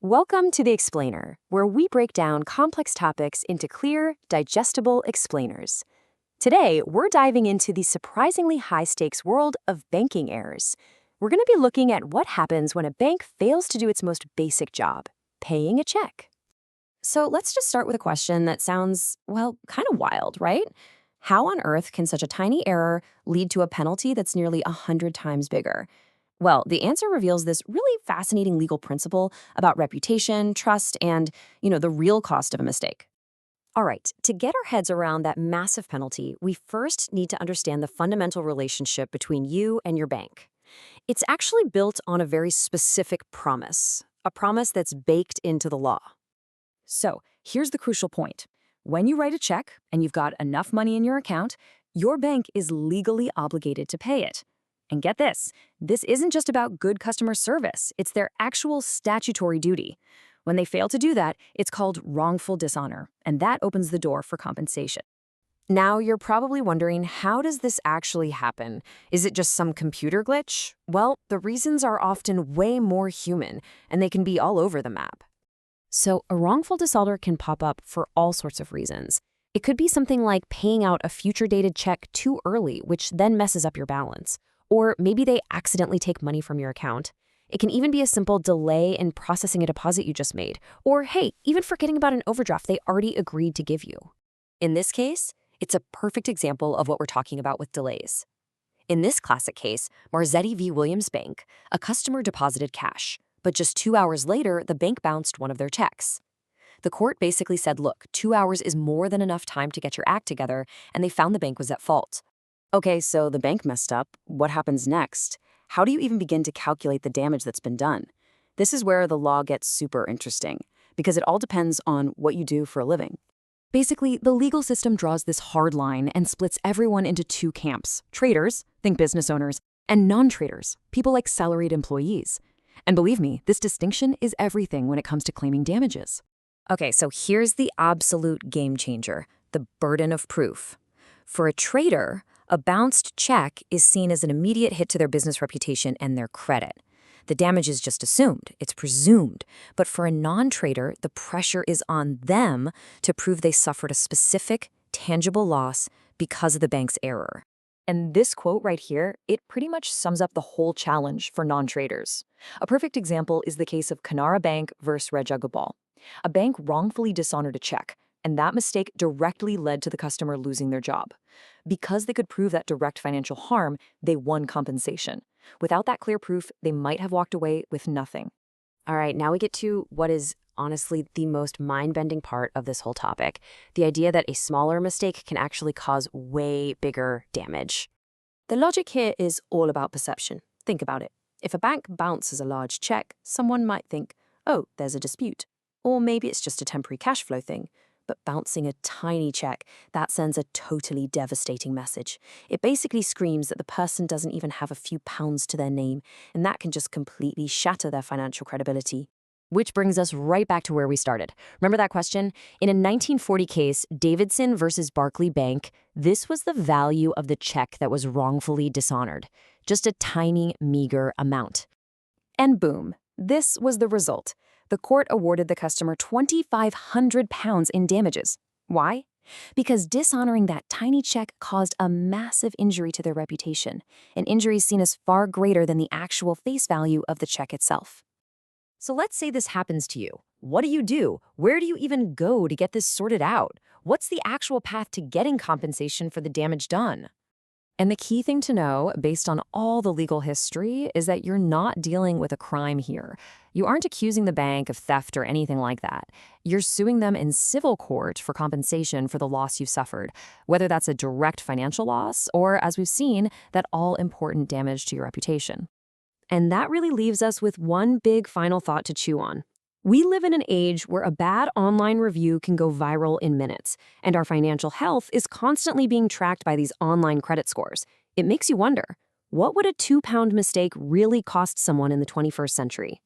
Welcome to The Explainer, where we break down complex topics into clear, digestible explainers. Today, we're diving into the surprisingly high-stakes world of banking errors. We're going to be looking at what happens when a bank fails to do its most basic job, paying a check. So let's just start with a question that sounds, well, kind of wild, right? How on earth can such a tiny error lead to a penalty that's nearly 100 times bigger? Well, the answer reveals this really fascinating legal principle about reputation, trust, and, the real cost of a mistake. All right, to get our heads around that massive penalty, we first need to understand the fundamental relationship between you and your bank. It's actually built on a very specific promise, a promise that's baked into the law. So, here's the crucial point. When you write a check and you've got enough money in your account, your bank is legally obligated to pay it. And get this isn't just about good customer service, it's their actual statutory duty. When they fail to do that, it's called wrongful dishonor, and that opens the door for compensation. Now, you're probably wondering, how does this actually happen? Is it just some computer glitch? Well, the reasons are often way more human, and they can be all over the map. So, a wrongful dishonor can pop up for all sorts of reasons. It could be something like paying out a future-dated check too early, which then messes up your balance. Or maybe they accidentally take money from your account. It can even be a simple delay in processing a deposit you just made. Or, hey, even forgetting about an overdraft they already agreed to give you. In this case, it's a perfect example of what we're talking about with delays. In this classic case, Marzetti v. Williams Bank, a customer deposited cash, but just 2 hours later, the bank bounced one of their checks. The court basically said, look, 2 hours is more than enough time to get your act together, and they found the bank was at fault. Okay, so the bank messed up. What happens next? How do you even begin to calculate the damage that's been done? This is where the law gets super interesting, because it all depends on what you do for a living. Basically, the legal system draws this hard line and splits everyone into two camps: traders, think business owners, and non-traders, people like salaried employees. And believe me, this distinction is everything when it comes to claiming damages. Okay, so here's the absolute game changer: the burden of proof. For a trader, a bounced check is seen as an immediate hit to their business reputation and their credit. The damage is just assumed, it's presumed. But for a non-trader, the pressure is on them to prove they suffered a specific, tangible loss because of the bank's error. And this quote right here, it pretty much sums up the whole challenge for non-traders. A perfect example is the case of Canara Bank versus Reg Agabal. A bank wrongfully dishonored a check, and that mistake directly led to the customer losing their job. Because they could prove that direct financial harm, they won compensation. Without that clear proof, they might have walked away with nothing. All right, now we get to what is honestly the most mind-bending part of this whole topic: the idea that a smaller mistake can actually cause way bigger damage. The logic here is all about perception. Think about it. If a bank bounces a large check, someone might think, oh, there's a dispute. Or maybe it's just a temporary cash flow thing. But bouncing a tiny check, that sends a totally devastating message. It basically screams that the person doesn't even have a few pounds to their name, and that can just completely shatter their financial credibility. Which brings us right back to where we started. Remember that question? In a 1940 case, Davidson versus Barclay Bank, this was the value of the check that was wrongfully dishonored. Just a tiny, meager amount. And boom, this was the result. The court awarded the customer £2,500 in damages. Why? Because dishonoring that tiny check caused a massive injury to their reputation, an injury seen as far greater than the actual face value of the check itself. So let's say this happens to you. What do you do? Where do you even go to get this sorted out? What's the actual path to getting compensation for the damage done? And the key thing to know, based on all the legal history, is that you're not dealing with a crime here. You aren't accusing the bank of theft or anything like that. You're suing them in civil court for compensation for the loss you've suffered, whether that's a direct financial loss or, as we've seen, that all-important damage to your reputation. And that really leaves us with one big final thought to chew on. We live in an age where a bad online review can go viral in minutes, and our financial health is constantly being tracked by these online credit scores. It makes you wonder, what would a 2-pound mistake really cost someone in the 21st century?